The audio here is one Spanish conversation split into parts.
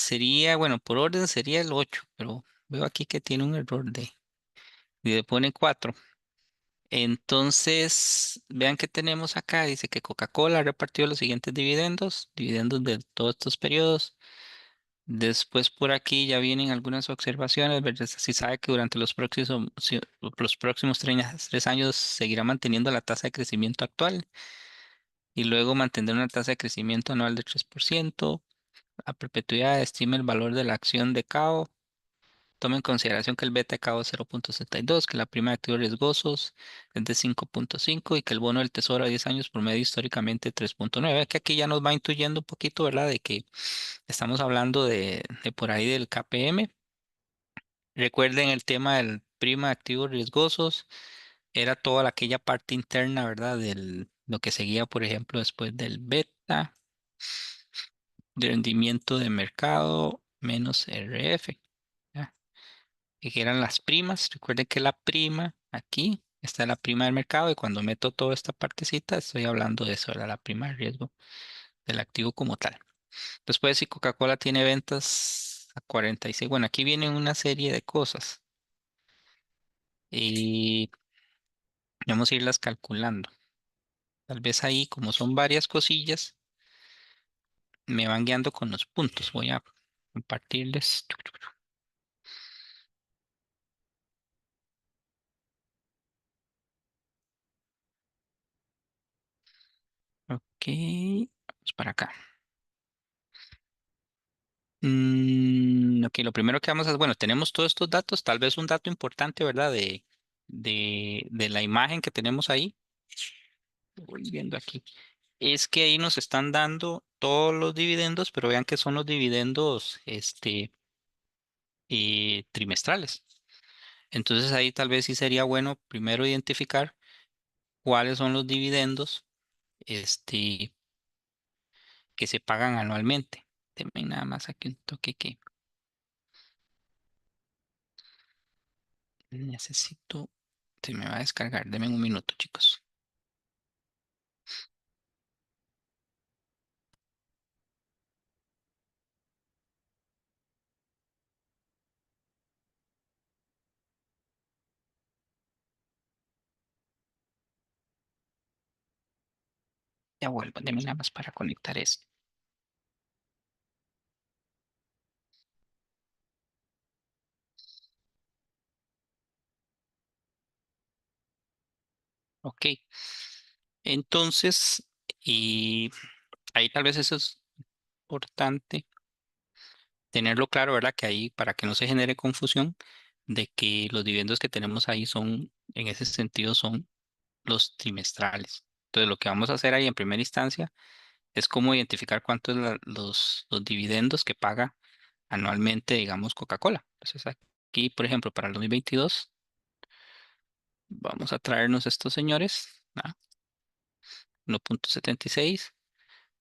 sería, bueno, por orden sería el 8, pero veo aquí que tiene un error y le pone 4. Entonces, vean que tenemos acá, dice que Coca-Cola ha repartido los siguientes dividendos, dividendos de todos estos periodos. Después por aquí ya vienen algunas observaciones, ¿verdad? Si sabe que durante los próximos 3 años seguirá manteniendo la tasa de crecimiento actual y luego mantendrá una tasa de crecimiento anual de 3%. A perpetuidad estima el valor de la acción de CAO. Toma en consideración que el beta de CAO es 0.62, que la prima de activos riesgosos es de 5.5 y que el bono del tesoro a 10 años promedio históricamente 3.9. Que aquí ya nos va intuyendo un poquito, ¿verdad? De que estamos hablando de por ahí del KPM. Recuerden el tema del prima de activos riesgosos. Era toda aquella parte interna, ¿verdad? Lo que seguía, por ejemplo, después del beta, de rendimiento de mercado menos RF. ¿Ya? Y que eran las primas. Recuerden que la prima aquí está la prima del mercado y cuando meto toda esta partecita estoy hablando de eso, ¿verdad? La prima de riesgo del activo como tal. Después, si Coca-Cola tiene ventas a 46, bueno, aquí vienen una serie de cosas y vamos a irlas calculando. Tal vez ahí, como son varias cosillas, me van guiando con los puntos. Voy a compartirles. Ok, vamos para acá. Ok, lo primero que vamos a hacer, bueno, tenemos todos estos datos, tal vez un dato importante, ¿verdad? De la imagen que tenemos ahí. Voy viendo aquí. Es que ahí nos están dando todos los dividendos, pero vean que son los dividendos, trimestrales. Entonces ahí tal vez sí sería bueno primero identificar cuáles son los dividendos, este, que se pagan anualmente. Denme nada más aquí un toque que necesito. Se me va a descargar. Denme un minuto, chicos. Ya vuelvo. Denme nada más para conectar esto. Ok. Entonces, y ahí tal vez eso es importante tenerlo claro, ¿verdad? Que ahí, para que no se genere confusión, de que los dividendos que tenemos ahí son, en ese sentido, son los trimestrales. Entonces, lo que vamos a hacer ahí en primera instancia es cómo identificar cuántos los dividendos que paga anualmente, digamos, Coca-Cola. Entonces, aquí, por ejemplo, para el 2022, vamos a traernos estos señores, 1.76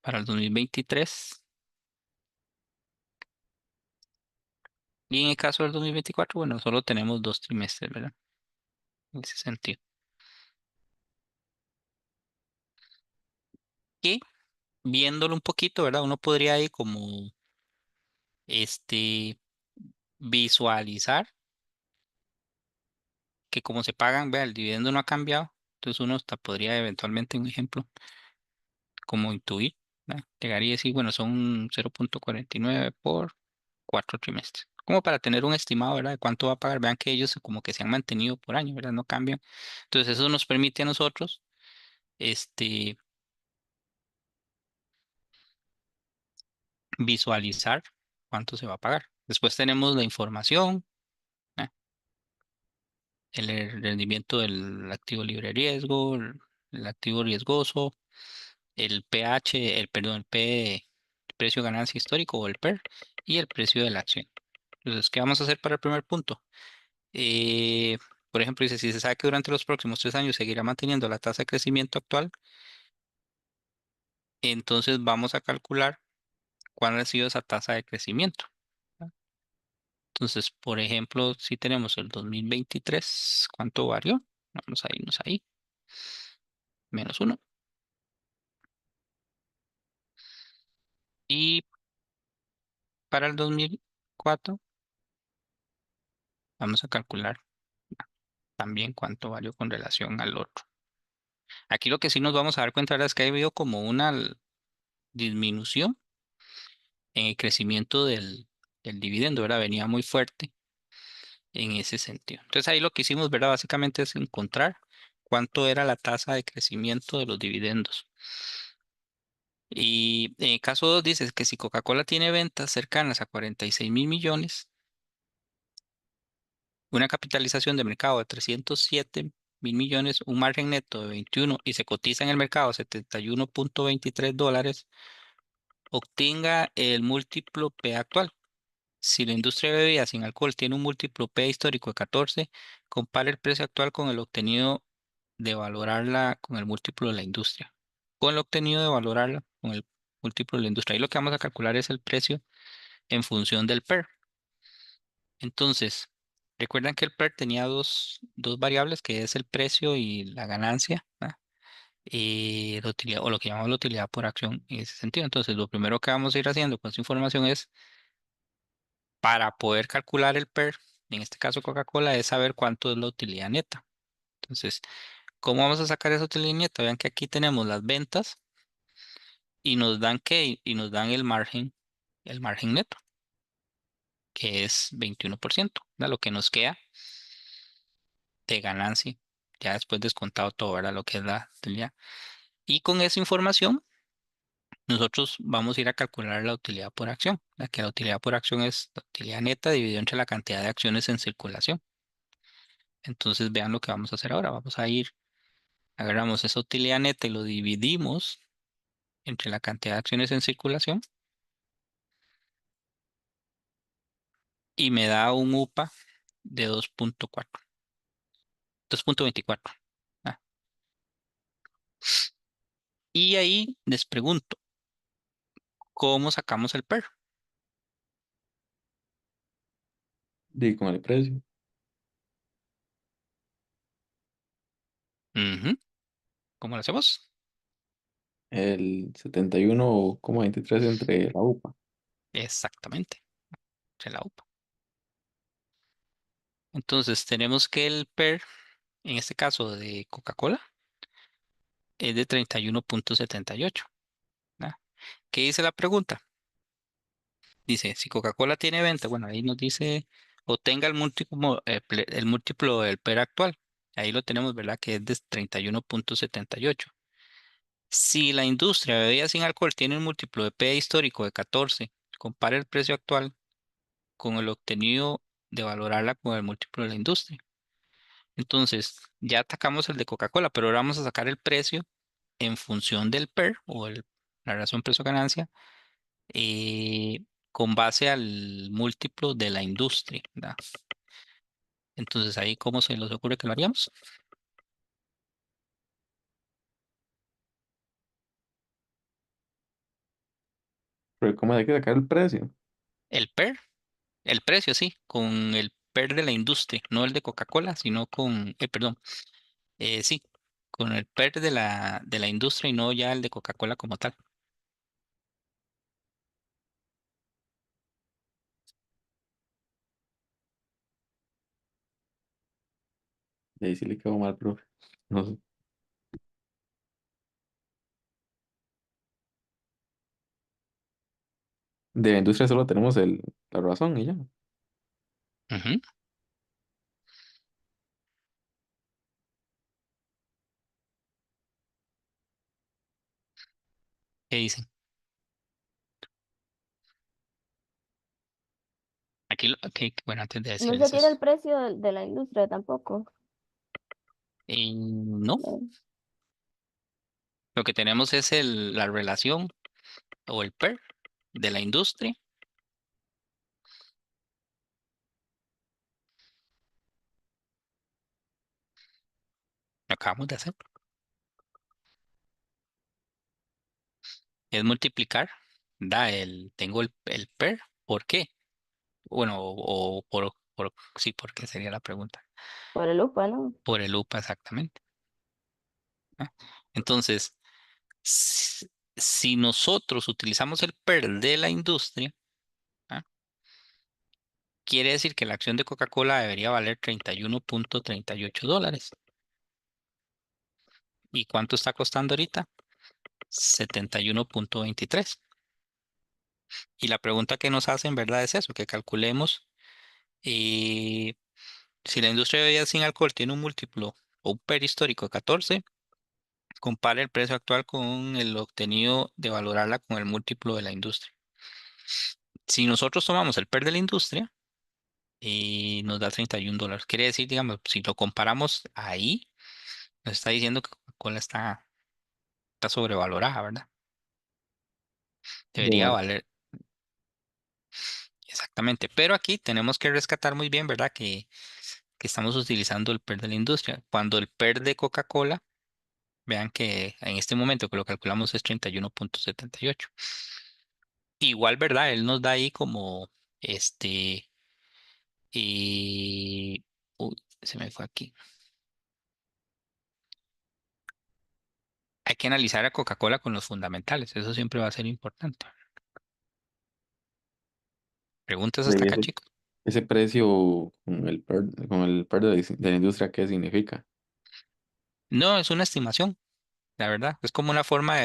para el 2023. Y en el caso del 2024, bueno, solo tenemos 2 trimestres, ¿verdad? En ese sentido. Y viéndolo un poquito, ¿verdad? Uno podría ahí como este visualizar que como se pagan, vea, el dividendo no ha cambiado. Entonces uno hasta podría eventualmente, un ejemplo, como intuir, ¿verdad? Llegaría y decir, bueno, son 0.49 por 4 trimestres. Como para tener un estimado, ¿verdad? De cuánto va a pagar. Vean que ellos como que se han mantenido por año, ¿verdad? No cambian. Entonces eso nos permite a nosotros, este, visualizar cuánto se va a pagar. Después tenemos la información, ¿eh? El rendimiento del activo libre de riesgo, el activo riesgoso, el pH, perdón, el precio ganancia histórico o el PER y el precio de la acción. Entonces, ¿qué vamos a hacer para el primer punto? Eh, por ejemplo, dice, si se sabe que durante los próximos 3 años seguirá manteniendo la tasa de crecimiento actual, entonces vamos a calcular cuál ha sido esa tasa de crecimiento. ¿Va? Entonces, por ejemplo, si tenemos el 2023, ¿cuánto varió? Vamos a irnos ahí, -1. Y para el 2004, vamos a calcular también cuánto valió con relación al otro. Aquí lo que sí nos vamos a dar cuenta ahora es que ha habido como una disminución en el crecimiento del dividendo, ¿verdad? Venía muy fuerte en ese sentido. Entonces ahí lo que hicimos, ¿verdad? Básicamente es encontrar cuánto era la tasa de crecimiento de los dividendos. Y en el caso 2 dices que si Coca-Cola tiene ventas cercanas a 46.000 millones, una capitalización de mercado de 307.000 millones, un margen neto de 21 y se cotiza en el mercado a $71.23, obtenga el múltiplo P actual. Si la industria de bebidas sin alcohol tiene un múltiplo P histórico de 14, compare el precio actual con el obtenido de valorarla con el múltiplo de la industria. Con el obtenido de valorarla con el múltiplo de la industria. Ahí lo que vamos a calcular es el precio en función del PER. Entonces, recuerdan que el PER tenía dos variables, que es el precio y la ganancia, ¿verdad? Y la utilidad, o lo que llamamos la utilidad por acción en ese sentido. Entonces, lo primero que vamos a ir haciendo con esta información es, para poder calcular el PER, en este caso Coca-Cola, es saber cuánto es la utilidad neta. Entonces, ¿cómo vamos a sacar esa utilidad neta? Vean que aquí tenemos las ventas y nos dan qué, y nos dan el margen neto, que es 21%, ¿verdad? Lo que nos queda de ganancia, ya después descontado todo, ¿verdad? Lo que es la utilidad. Y con esa información, nosotros vamos a ir a calcular la utilidad por acción, que la utilidad por acción es la utilidad neta dividido entre la cantidad de acciones en circulación. Entonces, vean lo que vamos a hacer ahora. Vamos a ir, agarramos esa utilidad neta y lo dividimos entre la cantidad de acciones en circulación y me da un UPA de 2.24. Ah, y ahí les pregunto, ¿cómo sacamos el PER? Y con el precio, Ujú, ¿cómo lo hacemos? el 71,23 entre la UPA. Exactamente, entre la UPA. Entonces tenemos que el PER, en este caso de Coca-Cola, es de 31.78. ¿Verdad? ¿Qué dice la pregunta? Dice, si Coca-Cola tiene venta, bueno, ahí nos dice, obtenga el múltiplo del PER actual. Ahí lo tenemos, ¿verdad? Que es de 31.78. Si la industria de bebidas sin alcohol tiene un múltiplo de P histórico de 14, compare el precio actual con el obtenido de valorarla con el múltiplo de la industria. Entonces, ya atacamos el de Coca-Cola, pero ahora vamos a sacar el precio en función del PER la relación precio-ganancia, con base al múltiplo de la industria, ¿verdad? Entonces, ahí, ¿cómo se les ocurre que lo haríamos? Pero ¿cómo hay que sacar el precio? El PER, el precio, sí, con el PER de la industria, no el de Coca-Cola, sino perdón, sí, con el PER de la industria y no ya el de Coca-Cola como tal. Y ahí sí le quedó mal, profe. No sé. De la industria solo tenemos la razón y ya. Ujú. ¿Qué dicen? Aquí, bueno, antes de No se decirles tira eso. el precio de la industria tampoco. No, No. lo que tenemos es la relación o el PER de la industria. Lo acabamos de hacer. Es multiplicar. Tengo el PER. ¿Por qué? Bueno, o sí, ¿por qué sería la pregunta? Por el UPA, ¿no? Por el UPA exactamente. ¿Ah? Entonces, si nosotros utilizamos el PER de la industria, ¿ah? Quiere decir que la acción de Coca-Cola debería valer $31.38. ¿Y cuánto está costando ahorita? 71.23. Y la pregunta que nos hacen, ¿verdad? Es eso, que calculemos eh, si la industria de bebidas sin alcohol tiene un múltiplo o un PER histórico de 14, compare el precio actual con el obtenido de valorarla con el múltiplo de la industria. Si nosotros tomamos el PER de la industria, nos da $31. Quiere decir, digamos, si lo comparamos ahí, nos está diciendo que Coca-Cola está sobrevalorada, ¿verdad? Debería Demasiado. valer exactamente. Pero aquí tenemos que rescatar muy bien, ¿verdad? Que estamos utilizando el PER de la industria. Cuando el PER de Coca-Cola, vean que en este momento que lo calculamos es 31.78. Igual, ¿verdad? Él nos da ahí como este, y, uy, se me fue aquí. Hay que analizar a Coca-Cola con los fundamentales. Eso siempre va a ser importante. Preguntas hasta De acá, ese, chicos. ese precio con el PER de la industria, ¿qué significa? No, es una estimación, la verdad. Es como una forma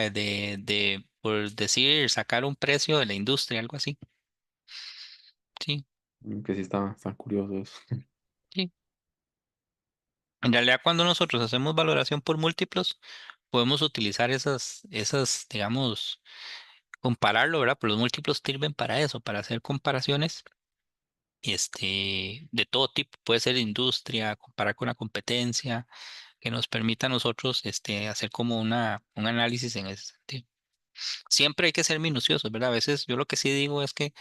por decir, sacar un precio de la industria, algo así. Sí, Que sí está curioso eso. sí. En realidad, cuando nosotros hacemos valoración por múltiplos, podemos utilizar digamos, compararlo, ¿verdad? Pues los múltiplos sirven para eso, para hacer comparaciones, de todo tipo. Puede ser industria, comparar con la competencia, que nos permita a nosotros, hacer como un análisis en ese sentido. Siempre hay que ser minuciosos, ¿verdad? A veces yo lo que sí digo es que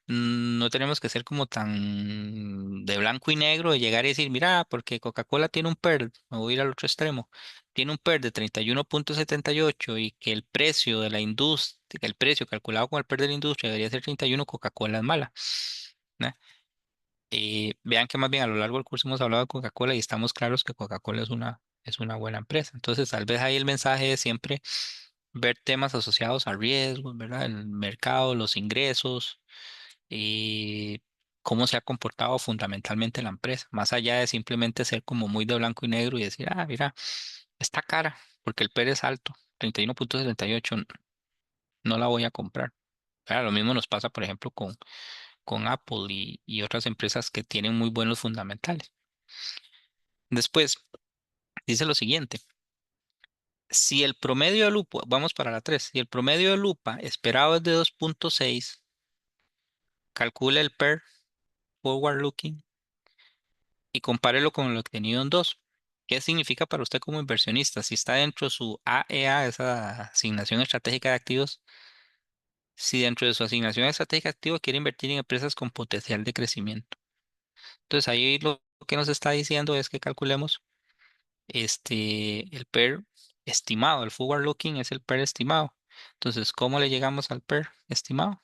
no tenemos que ser como tan de blanco y negro de llegar y decir, mira, porque Coca-Cola tiene un PER, me voy a ir al otro extremo, tiene un PER de 31.78 y que el precio de la industria, el precio calculado con el PER de la industria debería ser 31, Coca-Cola es mala. ¿No? Vean que más bien a lo largo del curso hemos hablado de Coca-Cola y estamos claros que Coca-Cola es una buena empresa. Entonces, tal vez ahí el mensaje es siempre ver temas asociados a riesgos, ¿verdad? El mercado, los ingresos y cómo se ha comportado fundamentalmente la empresa, más allá de simplemente ser como muy de blanco y negro y decir, ah, mira, está cara porque el PER es alto, 31.78, no la voy a comprar. Claro, lo mismo nos pasa, por ejemplo, con Apple y otras empresas que tienen muy buenos fundamentales. Después, dice lo siguiente. Si el promedio de lupa, vamos para la 3, si el promedio de lupa esperado es de 2.6, calcula el PER forward looking y compárelo con lo obtenido en 2. ¿Qué significa para usted como inversionista? Si está dentro de su AEA, esa asignación estratégica de activos, si dentro de su asignación estratégica de activos quiere invertir en empresas con potencial de crecimiento. Entonces ahí lo que nos está diciendo es que calculemos el PER estimado. El forward looking es el PER estimado. Entonces, ¿cómo le llegamos al PER estimado?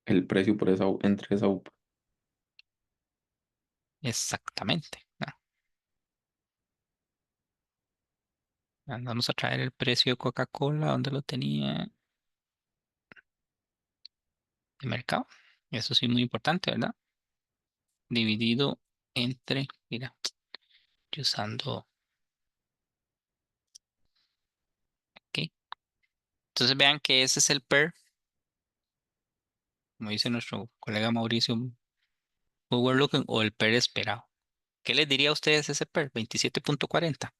El precio por entre esa UPA. Exactamente. Vamos a traer el precio de Coca-Cola, ¿dónde lo tenía? El mercado. Eso sí, muy importante, ¿verdad? Dividido entre, mira, yo usando, ¿ok? Entonces vean que ese es el PER, como dice nuestro colega Mauricio, forward looking o el PER esperado. ¿Qué les diría a ustedes ese PER? 27.40.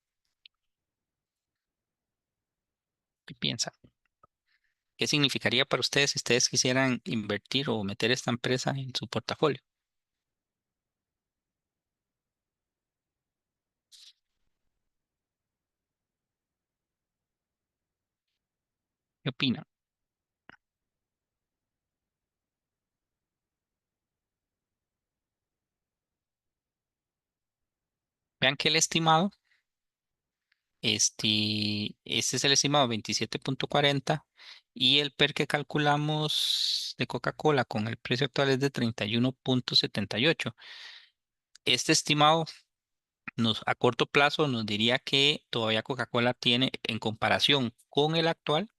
¿Qué piensan? ¿Qué significaría para ustedes si ustedes quisieran invertir o meter esta empresa en su portafolio? ¿Qué opinan? Vean que el estimado, este es el estimado 27.40 y el PER que calculamos de Coca-Cola con el precio actual es de 31.78. Este estimado a corto plazo nos diría que todavía Coca-Cola tiene, en comparación con el actual,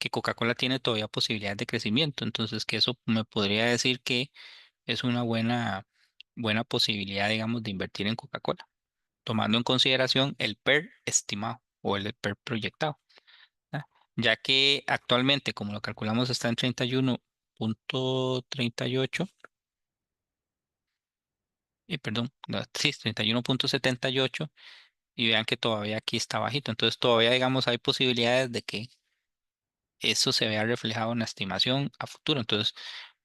que Coca-Cola tiene todavía posibilidades de crecimiento. Entonces, que eso me podría decir que es una buena posibilidad, digamos, de invertir en Coca-Cola, tomando en consideración el PER estimado o el PER proyectado. ¿Ah? Ya que actualmente, como lo calculamos, está en 31.38, perdón, no, sí, 31.78, y vean que todavía aquí está bajito. Entonces, todavía, digamos, hay posibilidades de que eso se vea reflejado en la estimación a futuro. Entonces,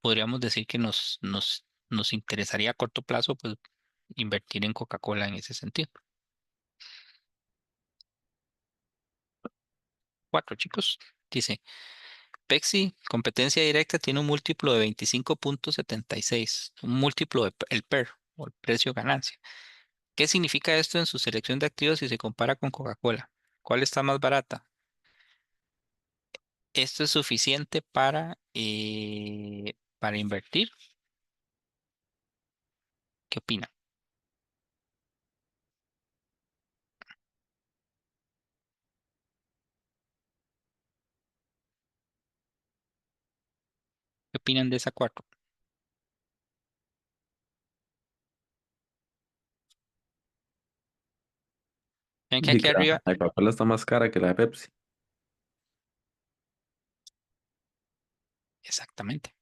podríamos decir que nos interesaría a corto plazo, pues, invertir en Coca-Cola en ese sentido. Cuatro, chicos. Dice, Pepsi, competencia directa, tiene un múltiplo de 25.76, un múltiplo de el PER, o el precio ganancia. ¿Qué significa esto en su selección de activos si se compara con Coca-Cola? ¿Cuál está más barata? ¿Esto es suficiente para invertir? ¿Qué opina? ¿Qué opinan de esa cuatro? Ven que Sí, aquí que arriba, la Coca-Cola está más cara que la de Pepsi. exactamente.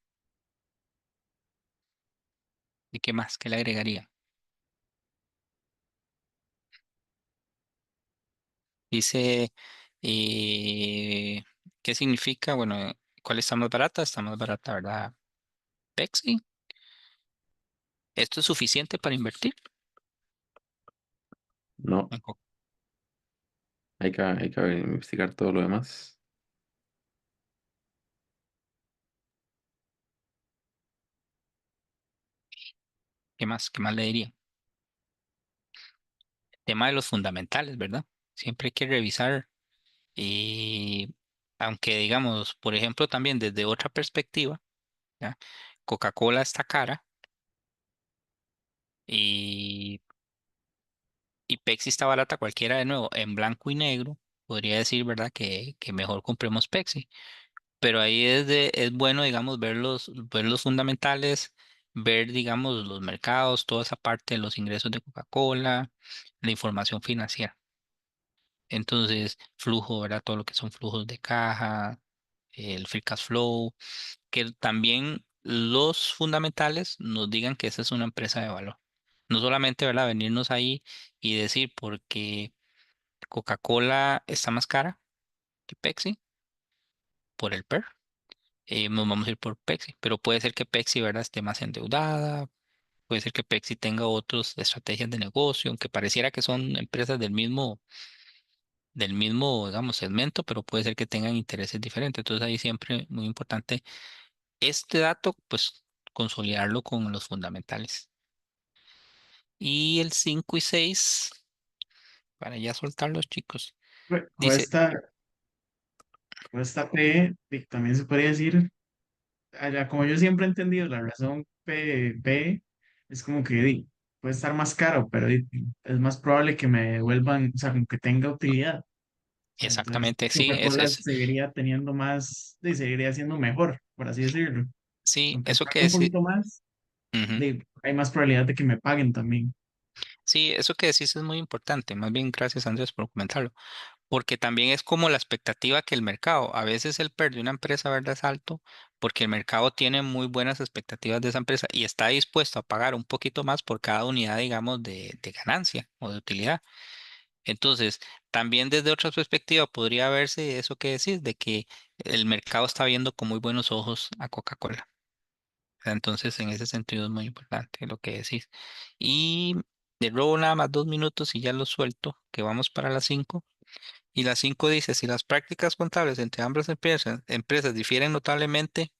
¿Y qué más? ¿Qué le agregaría? Dice, eh, ¿qué significa? Bueno, ¿cuál está más barata? Está más barata, ¿verdad? Pepsi. ¿Esto es suficiente para invertir? No, En co- hay que investigar todo lo demás. ¿Qué más? ¿Qué más le diría? Tema de los fundamentales, ¿verdad? Siempre hay que revisar, y aunque digamos, por ejemplo, también desde otra perspectiva, ¿ya? Coca-Cola está cara y, y Pepsi está barata, cualquiera de nuevo, en blanco y negro, podría decir, ¿verdad? Que mejor compremos Pepsi. Pero ahí es bueno, digamos, ver los fundamentales, ver, digamos, los mercados, toda esa parte de los ingresos de Coca-Cola, la información financiera. Entonces, flujo, ¿verdad? Todo lo que son flujos de caja, el free cash flow, que también los fundamentales nos digan que esa es una empresa de valor. No solamente, ¿verdad? Venirnos ahí y decir porque Coca-Cola está más cara que Pepsi por el PER, nos vamos a ir por Pepsi, pero puede ser que Pepsi, ¿verdad?, esté más endeudada, puede ser que Pepsi tenga otras estrategias de negocio, aunque pareciera que son empresas del mismo, digamos, segmento, pero puede ser que tengan intereses diferentes. Entonces ahí siempre muy importante este dato, pues consolidarlo con los fundamentales. Y el 5 y 6 para ya soltar los chicos, Con dice, esta P, también se podría decir, como yo siempre he entendido, la razón P es como que puede estar más caro, pero es más probable que me devuelvan, o sea, como que tenga utilidad. O sea, entonces, exactamente, sí, Coca-Cola seguiría teniendo más, seguiría siendo mejor, por así decirlo. sí, Aunque eso que pague un decís, poquito más, hay más probabilidad de que me paguen también. sí, eso que decís es muy importante. Más bien, gracias Andrés por comentarlo. Porque también es como la expectativa que el mercado, a veces el PER de una empresa, ¿verdad?, es alto, porque el mercado tiene muy buenas expectativas de esa empresa y está dispuesto a pagar un poquito más por cada unidad, digamos, de ganancia o de utilidad. Entonces, también desde otra perspectiva podría verse eso que decís, de que el mercado está viendo con muy buenos ojos a Coca-Cola. Entonces, en ese sentido es muy importante lo que decís. Y de robo nada más 2 minutos y ya lo suelto, que vamos para las 5. Y la 5 dice, si las prácticas contables entre ambas empresas difieren notablemente,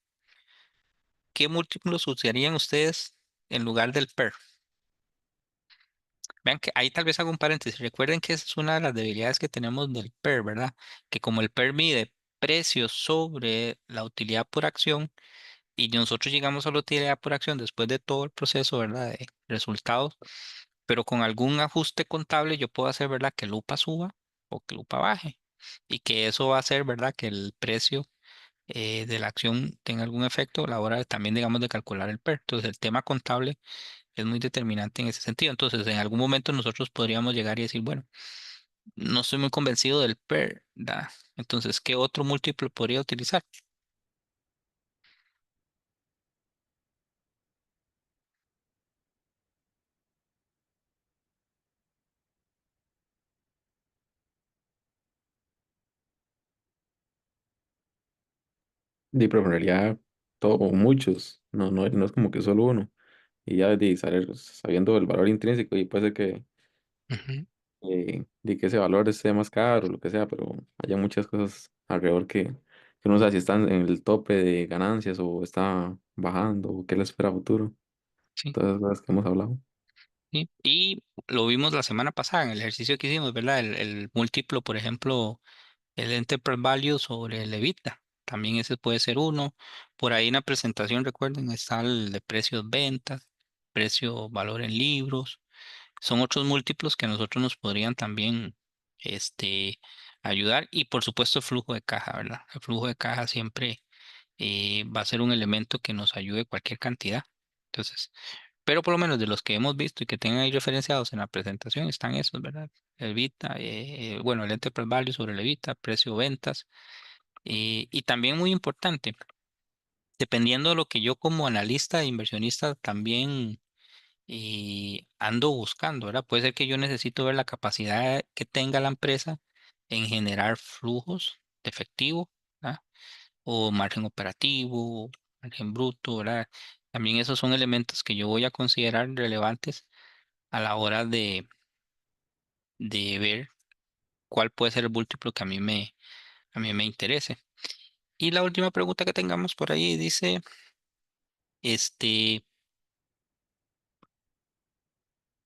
¿qué múltiplos usarían ustedes en lugar del PER? Vean que ahí tal vez hago un paréntesis. Recuerden que esa es una de las debilidades que tenemos del PER, ¿verdad? Que como el PER mide precios sobre la utilidad por acción y nosotros llegamos a la utilidad por acción después de todo el proceso, ¿verdad? De resultados, pero con algún ajuste contable yo puedo hacer, ¿verdad?, que el UPA suba o que el UPA baje y que eso va a hacer, ¿verdad?, que el precio de la acción tenga algún efecto a la hora también, digamos, de calcular el PER. Entonces, el tema contable es muy determinante en ese sentido. Entonces, en algún momento nosotros podríamos llegar y decir, bueno, no estoy muy convencido del PER, ¿verdad? Entonces, ¿qué otro múltiplo podría utilizar? Pero en realidad, muchos, no es como que solo uno. Y ya sabiendo el valor intrínseco, y puede ser Ujú. que ese valor esté más caro, lo que sea, pero hay muchas cosas alrededor que uno sabe si están en el tope de ganancias o está bajando o qué le espera a futuro. Sí. Todas esas cosas que hemos hablado. Sí. Y lo vimos la semana pasada en el ejercicio que hicimos, ¿verdad? El múltiplo, por ejemplo, el Enterprise Value sobre el EBITDA. También ese puede ser uno. Por ahí en la presentación, recuerden, está el de precios ventas, precio valor en libros. Son otros múltiplos que a nosotros nos podrían también ayudar. Y por supuesto, el flujo de caja, ¿verdad? El flujo de caja siempre va a ser un elemento que nos ayude cualquier cantidad. Entonces, pero por lo menos de los que hemos visto y que tengan ahí referenciados en la presentación están esos, ¿verdad? El Vita, bueno, el Enterprise Value sobre el Vita, precio ventas. Y también muy importante, dependiendo de lo que yo como analista e inversionista también ando buscando, ¿verdad? Puede ser que yo necesito ver la capacidad que tenga la empresa en generar flujos de efectivo, ¿verdad? O margen operativo, margen bruto, ¿verdad? También esos son elementos que yo voy a considerar relevantes a la hora de ver cuál puede ser el múltiplo que a mí me interese. Y la última pregunta que tengamos por ahí dice, este,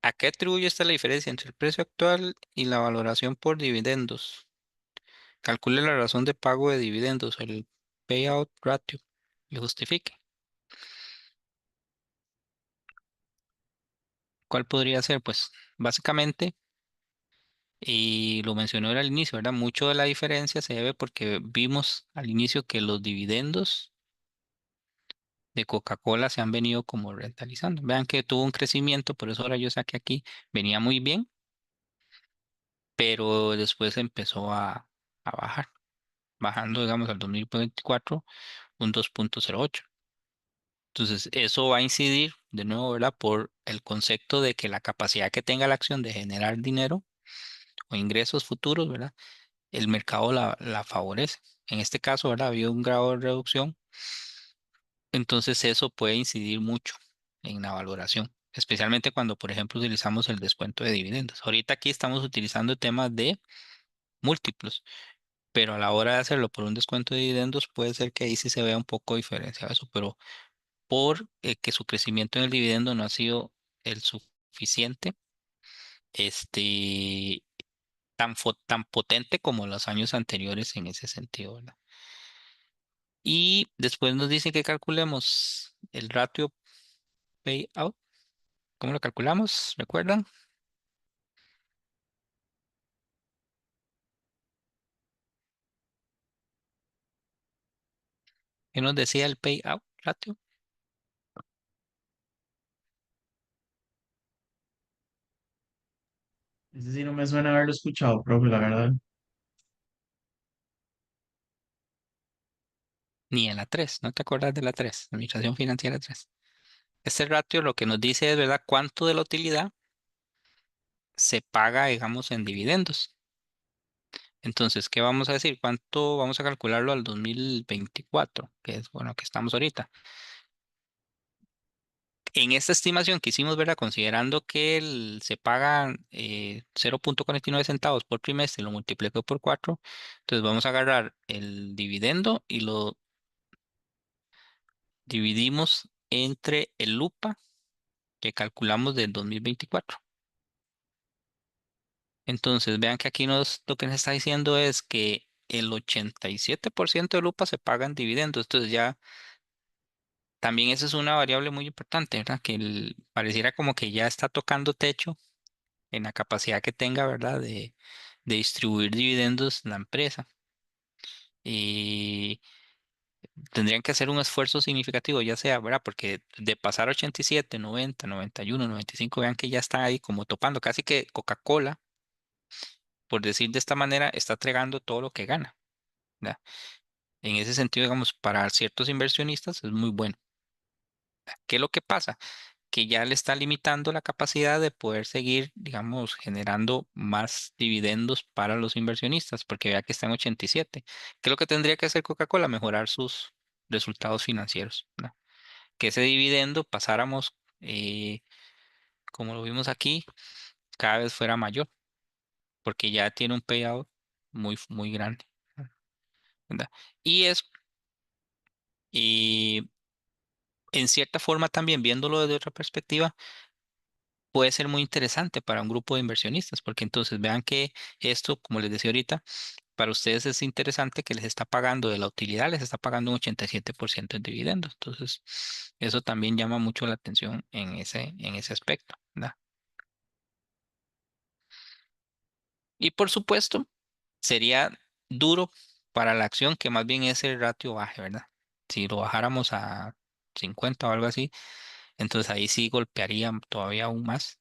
¿a qué atribuye esta la diferencia entre el precio actual y la valoración por dividendos? Calcule la razón de pago de dividendos, el payout ratio, y justifique. ¿Cuál podría ser? Pues básicamente, y lo mencionó al inicio, ¿verdad? Mucho de la diferencia se debe porque vimos al inicio que los dividendos de Coca-Cola se han venido como rentalizando. Vean que tuvo un crecimiento, por eso ahora yo saqué aquí, venía muy bien, pero después empezó a bajar, bajando, digamos, al 2024 un 2,08. Entonces, eso va a incidir de nuevo, ¿verdad? Por el concepto de que la capacidad que tenga la acción de generar dinero o ingresos futuros, ¿verdad? El mercado la favorece. En este caso, ¿verdad? Había un grado de reducción, entonces eso puede incidir mucho en la valoración, especialmente cuando, por ejemplo, utilizamos el descuento de dividendos. Ahorita aquí estamos utilizando temas de múltiplos, pero a la hora de hacerlo por un descuento de dividendos puede ser que ahí sí se vea un poco diferenciado eso, pero por que su crecimiento en el dividendo no ha sido el suficiente, este, tan potente como los años anteriores en ese sentido, ¿verdad? Y después nos dice que calculemos el ratio payout. ¿Cómo lo calculamos? ¿Recuerdan? ¿Qué nos decía el payout ratio? Ese sí no me suena haberlo escuchado, profe, la verdad. Ni en la 3. ¿No te acuerdas de la 3? Administración financiera 3. Este ratio lo que nos dice es, ¿verdad? Cuánto de la utilidad se paga, digamos, en dividendos. Entonces, ¿qué vamos a decir? ¿Cuánto vamos a calcularlo al 2024? Que es, bueno, que estamos ahorita. En esta estimación que hicimos, ¿verdad? Considerando que se pagan 0,49 centavos por trimestre, lo multiplico por 4, entonces vamos a agarrar el dividendo y lo dividimos entre el LUPA que calculamos del 2024. Entonces, vean que aquí lo que nos está diciendo es que el 87% del LUPA se paga en dividendos. Entonces ya también esa es una variable muy importante, ¿verdad? Que pareciera como que ya está tocando techo en la capacidad que tenga, ¿verdad? De distribuir dividendos la empresa. tendrían que hacer un esfuerzo significativo, ya sea, ¿verdad? Porque de pasar 87, 90, 91, 95, vean que ya está ahí como topando. Casi que Coca-Cola, por decir de esta manera, está entregando todo lo que gana, ¿verdad? En ese sentido, digamos, para ciertos inversionistas es muy bueno. ¿Qué es lo que pasa? Que ya le está limitando la capacidad de poder seguir, digamos, generando más dividendos para los inversionistas, porque vea que está en 87. ¿Qué es lo que tendría que hacer Coca-Cola? Mejorar sus resultados financieros, ¿no? Que ese dividendo pasáramos, como lo vimos aquí, cada vez fuera mayor, porque ya tiene un payout muy grande, ¿verdad? Y es, y en cierta forma también viéndolo desde otra perspectiva, puede ser muy interesante para un grupo de inversionistas, porque entonces vean que esto, como les decía ahorita, para ustedes es interesante que les está pagando de la utilidad, les está pagando un 87% en dividendos. Entonces, eso también llama mucho la atención en ese aspecto, ¿verdad? Y por supuesto, sería duro para la acción que más bien ese ratio baje, ¿verdad? Si lo bajáramos a 50 o algo así, entonces ahí sí golpearía todavía aún más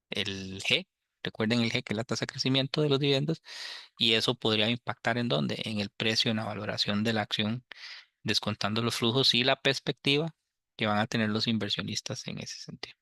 el G. Recuerden el G, que es la tasa de crecimiento de los dividendos, y eso podría impactar en dónde, en el precio, en la valoración de la acción, descontando los flujos y la perspectiva que van a tener los inversionistas en ese sentido.